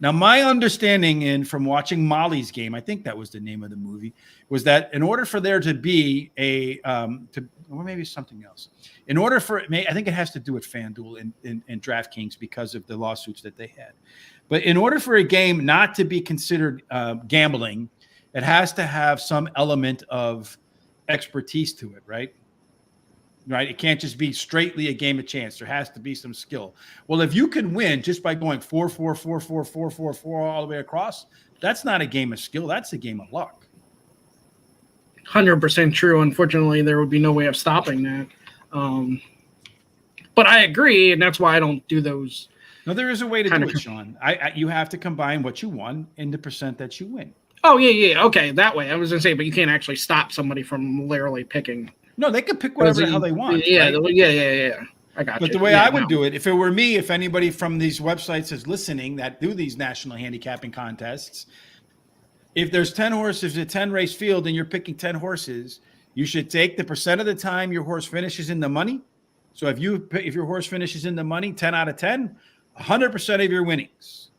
Now, my understanding from watching Molly's Game, I think that was the name of the movie, was that in order for there to be or maybe something else, in order for I think it has to do with FanDuel and DraftKings because of the lawsuits that they had. But in order for a game not to be considered gambling, it has to have some element of expertise to it, right? Right? It can't just be straightly a game of chance. There has to be some skill. Well, if you can win just by going 4, 4, 4, 4, 4, 4, 4 all the way across, that's not a game of skill. That's a game of luck. 100% true. Unfortunately, there would be no way of stopping that. But I agree, and that's why I don't do those. No, there is a way to do it, Shawn. You have to combine what you won and the percent that you win. Oh, yeah. Okay, that way. I was going to say, but you can't actually stop somebody from literally picking. No, they can pick whatever the hell they want. Yeah, right? yeah. I got you. But the way I would do it, if it were me, if anybody from these websites is listening that do these national handicapping contests, if there's 10 horses, a 10-race field, and you're picking 10 horses, you should take the percent of the time your horse finishes in the money. So if your horse finishes in the money 10 out of 10, 100% of your winnings.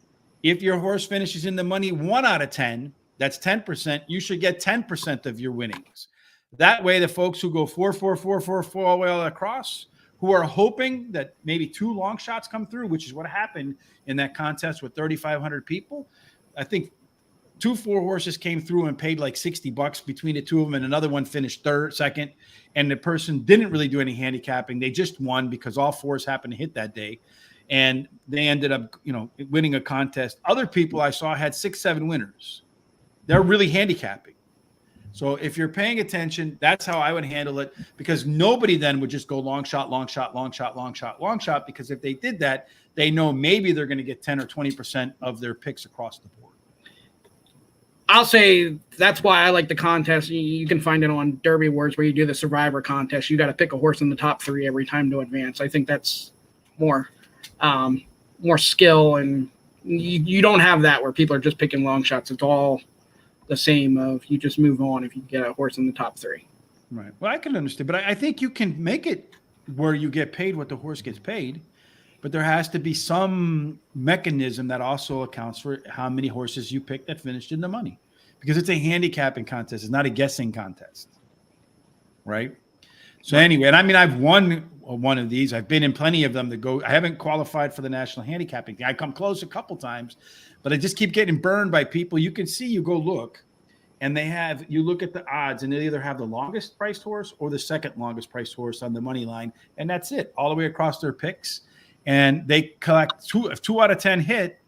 If your horse finishes in the money 1 out of 10, that's 10%. You should get 10% of your winnings. That way, the folks who go 4, 4, 4, 4, 4 all the way across, who are hoping that maybe 2 long shots come through, which is what happened in that contest with 3,500 people. I think 2 4 horses came through and paid like $60 between the 2 of them, and another one finished second. And the person didn't really do any handicapping. They just won because all 4s happened to hit that day. And they ended up, winning a contest. Other people I saw had 6, 7 winners. They're really handicapping. So if you're paying attention, that's how I would handle it, because nobody then would just go long shot, long shot, long shot, long shot, long shot, because if they did that, they know maybe they're going to get 10 or 20% of their picks across the board. I'll say that's why I like the contest. You can find it on Derby Wars where you do the Survivor contest. You got to pick a horse in the top 3 every time to advance. I think that's more skill, and you don't have that where people are just picking long shots. It's all the same of you just move on if you get a horse in the top 3. Right. Well, I can understand, but I think you can make it where you get paid what the horse gets paid, but there has to be some mechanism that also accounts for how many horses you pick that finished in the money, because it's a handicapping contest. It's not a guessing contest. Right. So anyway, and I mean, I've won one of these. I've been in plenty of them to go. I haven't qualified for the national handicapping thing. I come close a couple times, but I just keep getting burned by people. You can see, you go look, and you look at the odds, and they either have the longest priced horse or the second longest priced horse on the money line. And that's it all the way across their picks. And they collect 2. If 2 out of 10 hit,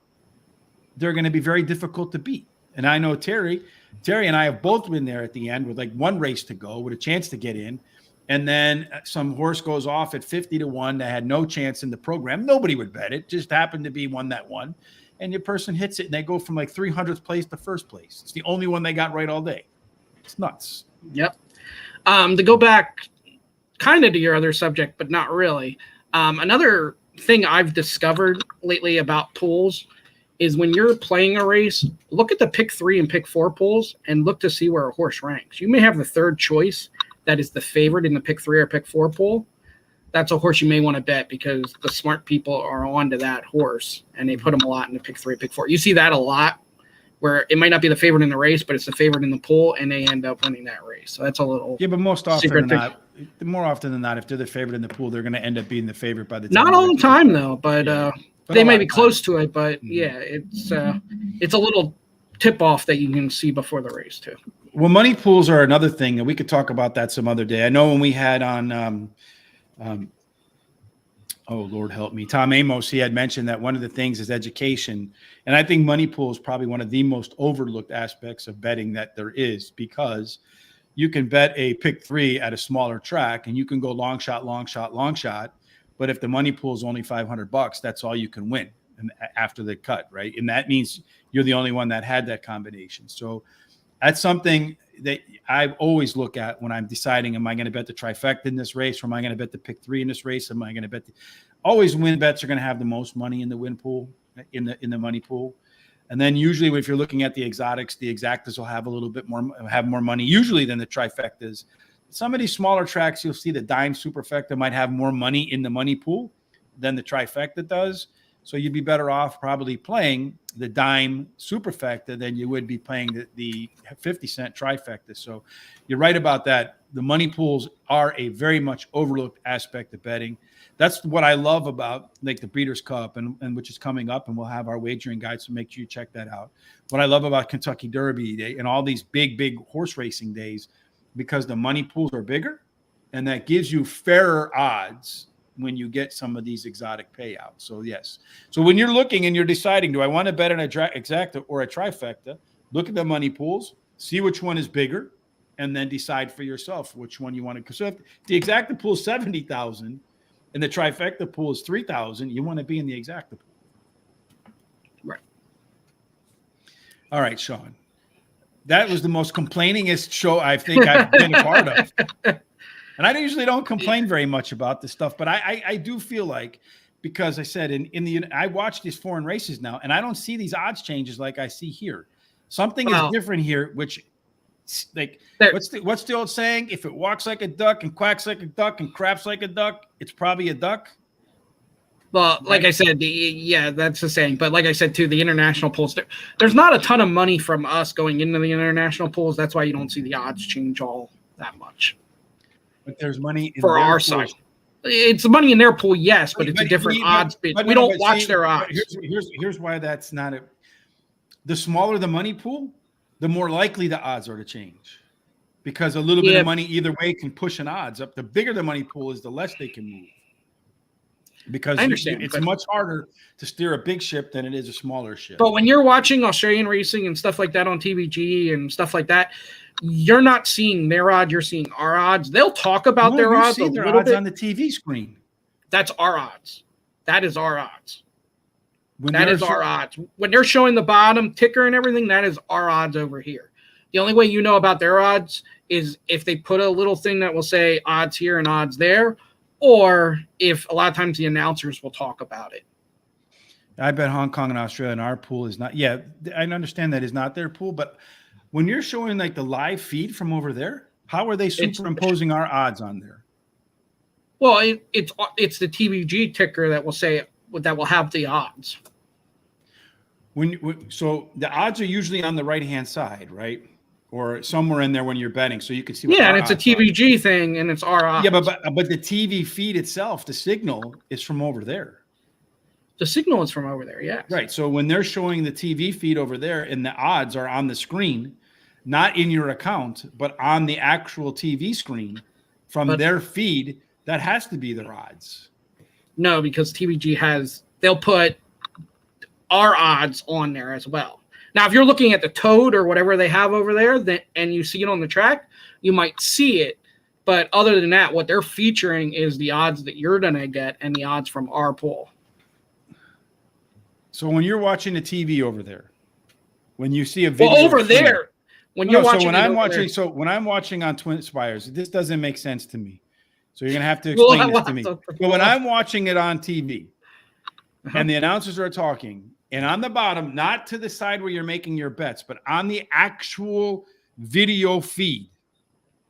they're going to be very difficult to beat. And I know Terry and I have both been there at the end with like 1 race to go with a chance to get in. And then some horse goes off at 50 to 1 that had no chance in the program. Nobody would bet it. Just happened to be one that won. And your person hits it, and they go from like 300th place to first place. It's the only one they got right all day. It's nuts. Yep. To go back kind of to your other subject, but not really. Another thing I've discovered lately about pools is when you're playing a race, look at the pick 3 and pick 4 pools and look to see where a horse ranks. You may have the 3rd choice that is the favorite in the pick 3 or pick 4 pool. That's a horse you may want to bet because the smart people are onto that horse and they put them a lot in the pick 3, pick 4. You see that a lot where it might not be the favorite in the race, but it's the favorite in the pool and they end up winning that race. So that's a little but most often than not, more often than not, if they're the favorite in the pool, they're going to end up being the favorite by the time. Not all the time though, but they may be close to it. But Mm-hmm. it's a little tip off that you can see before the race too. Well, money pools are another thing, and we could talk about that some other day. I know when we had on Oh, Lord help me. Tom Amos, he had mentioned that one of the things is education. And I think money pool is probably one of the most overlooked aspects of betting that there is, because you can bet a pick 3 at a smaller track and you can go long shot, long shot, long shot. But if the money pool is only $500, that's all you can win after the cut, right? And that means you're the only one that had that combination. So that's something that I always look at when I'm deciding, am I going to bet the trifecta in this race, or am I going to bet the pick 3 in this race? Am I going to bet always win bets are going to have the most money in the win pool, in the money pool. And then usually if you're looking at the exotics, the exactas will have a little bit more, have more money usually than the trifectas. Some of these smaller tracks, you'll see the dime superfecta might have more money in the money pool than the trifecta does. So you'd be better off probably playing the dime superfecta than you would be playing the 50-cent trifecta. So you're right about that. The money pools are a very much overlooked aspect of betting. That's what I love about like the Breeders' Cup and which is coming up, and we'll have our wagering guide, so make sure you check that out. What I love about Kentucky Derby Day and all these big horse racing days, because the money pools are bigger, and that gives you fairer odds when you get some of these exotic payouts. So yes. So when you're looking and you're deciding, do I want to bet an exacta or a trifecta, look at the money pools, see which one is bigger, and then decide for yourself which one you want to. Because if the exacta pool is 70,000 and the trifecta pool is 3,000, you want to be in the exacta pool. Right. All right, Shawn. That was the most complainingest show I think I've been a part of. And I usually don't complain very much about this stuff, but I do feel like, because I said I watch these foreign races now, and I don't see these odds changes like I see here. Something is different here, which like what's the old saying? If it walks like a duck and quacks like a duck and craps like a duck, it's probably a duck. Well, like I said, yeah, that's the saying. But like I said, too, the international pools, there's not a ton of money from us going into the international pools. That's why you don't see the odds change all that much. But there's money for our side. It's money in their pool, yes, but it's a different odds bid. We don't watch their odds. Here's why that's not it. The smaller the money pool, the more likely the odds are to change, because a little bit of money either way can push an odds up. The bigger the money pool is, the less they can move. Because it's much harder to steer a big ship than it is a smaller ship. But when you're watching Australian racing and stuff like that on TVG and stuff like that, you're not seeing their odds, you're seeing our odds. They'll talk about their odds a little bit on the TV screen. That's our odds. That is our odds. That is our odds. When they're showing the bottom ticker and everything, that is our odds over here. The only way you know about their odds is if they put a little thing that will say odds here and odds there, or if a lot of times the announcers will talk about it. I bet Hong Kong and Australia, and our pool is not. Yeah, I understand that is not their pool, but when you're showing like the live feed from over there, how are they superimposing our odds on there? Well, it's the TVG ticker that will say that will have the odds. So the odds are usually on the right-hand side, right? Or somewhere in there when you're betting, so you can see what and it's a TVG thing, and it's our odds. Yeah, but the TV feed itself, the signal is from over there. The signal is from over there, yes. Right. So when they're showing the TV feed over there and the odds are on the screen, not in your account, but on the actual TV screen from their feed, that has to be their odds. No, because TVG they'll put our odds on there as well. Now, if you're looking at the toad or whatever they have over there and you see it on the track, you might see it. But other than that, what they're featuring is the odds that you're going to get and the odds from our pool. So when you're watching the TV over there, when you see a video over there, when you're watching, when I'm watching on Twin Spires, this doesn't make sense to me. So you're going to have to explain this to me. But when I'm watching it on TV and the announcers are talking, and on the bottom, not to the side where you're making your bets, but on the actual video feed,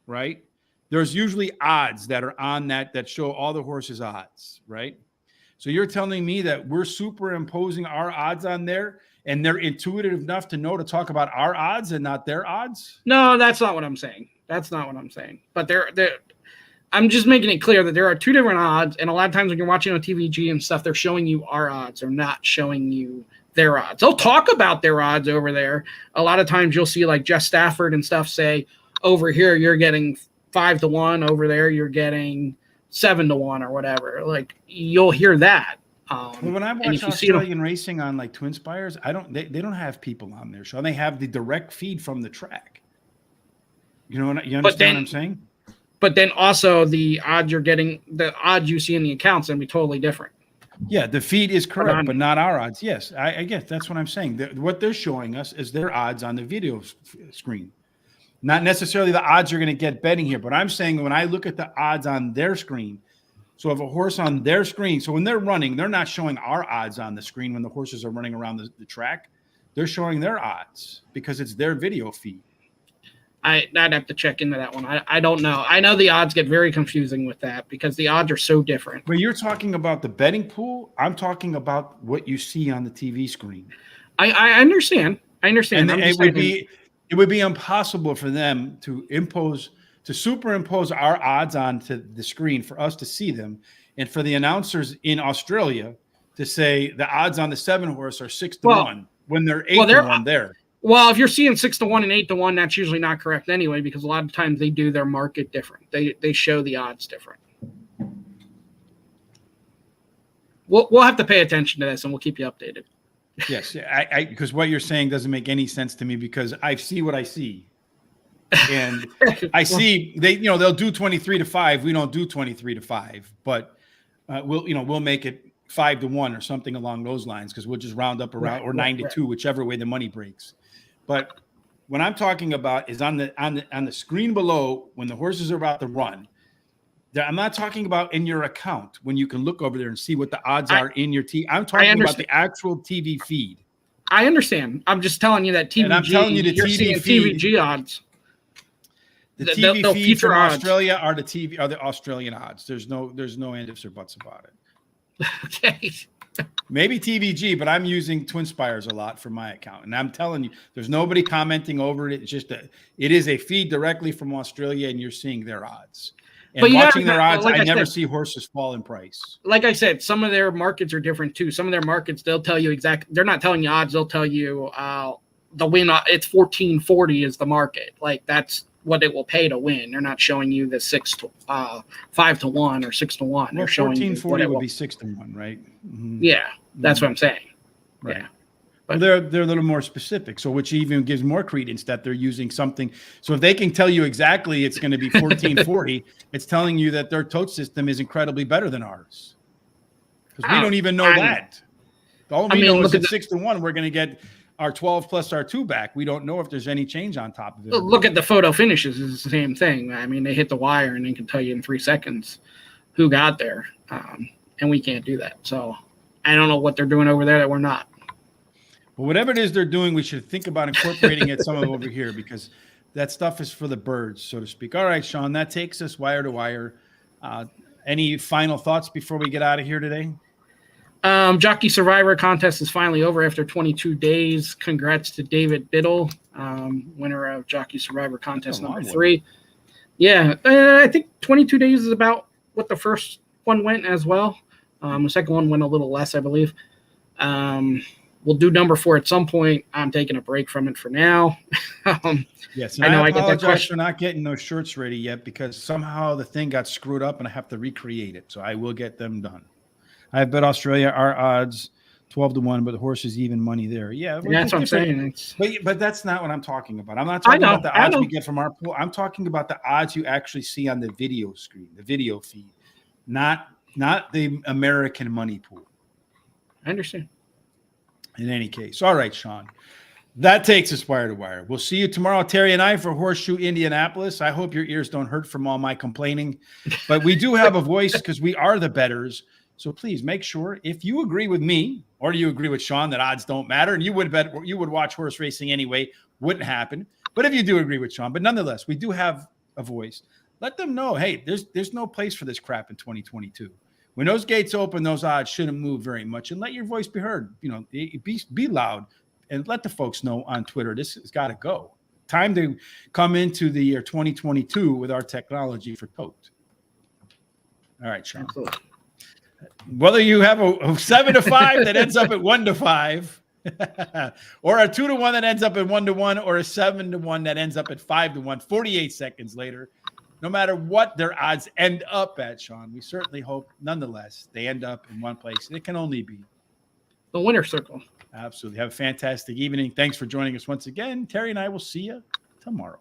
right? There's usually odds that are on that show all the horses' odds, right? So you're telling me that we're superimposing our odds on there, and they're intuitive enough to know to talk about our odds and not their odds? No, that's not what I'm saying. That's not what I'm saying. But I'm just making it clear that there are two different odds, and a lot of times when you're watching on TVG and stuff, they're showing you our odds. They're not showing you their odds. They'll talk about their odds over there. A lot of times you'll see like Jeff Stafford and stuff say, over here you're getting 5-1, over there you're getting 7-1 or whatever. Like you'll hear that. Well, when I watch Australian racing on like Twin Spires, they don't have people on their show. They have the direct feed from the track. You know what you understand what I'm saying? But then also the odds you see in the accounts going to be totally different. Yeah, the feed is correct, but not our odds. Yes, I guess that's what I'm saying. What they're showing us is their odds on the video screen. Not necessarily the odds you're going to get betting here, but I'm saying when I look at the odds on their screen, so if a horse on their screen, so when they're running, they're not showing our odds on the screen when the horses are running around the track. They're showing their odds because it's their video feed. I'd have to check into that one. I don't know. I know the odds get very confusing with that because the odds are so different. But you're talking about the betting pool. I'm talking about what you see on the TV screen. I understand. And it would be impossible for them to superimpose our odds onto the screen for us to see them, and for the announcers in Australia to say the odds on the 7-horse are 6-1 when they're 8-1 there. Well, if you're seeing 6-1 and 8-1, that's usually not correct anyway, because a lot of times they do their market different. They show the odds different. We'll have to pay attention to this, and we'll keep you updated. Yes, because what you're saying doesn't make any sense to me because I see what I see, and I see they'll do 23-5. We don't do 23-5, but we'll make it 5-1 or something along those lines because we'll just round up around or 9-2, whichever way the money breaks. But what I'm talking about is on the screen below when the horses are about to run. I'm not talking about in your account when you can look over there and see what the odds are in your TV. I'm talking about the actual TV feed. I understand. I'm just telling you that TVG. And I'm telling you the TV feed, TVG odds. The TV feed from Australia are the Australian odds. There's no end ifs or buts about it. Okay. Maybe TVG, but I'm using Twin Spires a lot for my account. And I'm telling you, there's nobody commenting over it. It's just it is a feed directly from Australia, and you're seeing their odds. And watching their odds, I never see horses fall in price. Like I said, some of their markets are different too. Some of their markets, they'll tell you exactly. They're not telling you odds. They'll tell you the win. It's 1440 is the market. Like that's what it will pay to win. They're not showing you the 5-1 or 6-1. They're showing 1440 would be 6-1, right? Mm-hmm. Yeah, that's what I'm saying. Right. Yeah. But they're a little more specific, so which even gives more credence that they're using something. So if they can tell you exactly it's going to be 1440, it's telling you that their tote system is incredibly better than ours. Because we don't even know that. All we know is at 6-1, we're going to get our 12 plus our 2 back. We don't know if there's any change on top of it. Look at the photo finishes. It's the same thing. I mean, they hit the wire and they can tell you in 3 seconds who got there. And we can't do that. So I don't know what they're doing over there that we're not. But whatever it is they're doing, we should think about incorporating it some of over here because that stuff is for the birds, so to speak. All right, Shawn, that takes us wire to wire. Any final thoughts before we get out of here today? Jockey Survivor contest is finally over after 22 days. Congrats to David Biddle, winner of Jockey Survivor contest number 3. Yeah, I think 22 days is about what the first one went as well. The second one went a little less, I believe. We'll do number 4 at some point. I'm taking a break from it for now. Yes, and I get that question for not getting those shirts ready yet because somehow the thing got screwed up and I have to recreate it. So I will get them done. I bet Australia our odds 12-1, but the horse is even money there. Yeah, that's what I'm saying. But that's not what I'm talking about. I'm not talking about the odds we get from our pool. I'm talking about the odds you actually see on the video screen, the video feed, not the American money pool. I understand. In any case. All right, Shawn. That takes us wire to wire. We'll see you tomorrow, Terry and I, for Horseshoe Indianapolis. I hope your ears don't hurt from all my complaining. But we do have a voice because we are the bettors. So please make sure if you agree with me or do you agree with Shawn that odds don't matter and you would watch horse racing anyway, wouldn't happen. But if you do agree with Shawn, but nonetheless, we do have a voice. Let them know, hey, there's no place for this crap in 2022. When those gates open, those odds shouldn't move very much, and let your voice be heard. Be loud, and let the folks know on Twitter. This has got to go. Time to come into the year 2022 with our technology for tote. All right, Shawn. Absolutely. Whether you have a 7-5 that ends up at 1-5, or a 2-1 that ends up at 1-1, or a 7-1 that ends up at 5-1, 48 seconds later. no matter what their odds end up at, Shawn, we certainly hope, nonetheless, they end up in one place. It can only be The winner's circle. Absolutely. Have a fantastic evening. Thanks for joining us once again. Terry and I will see you tomorrow.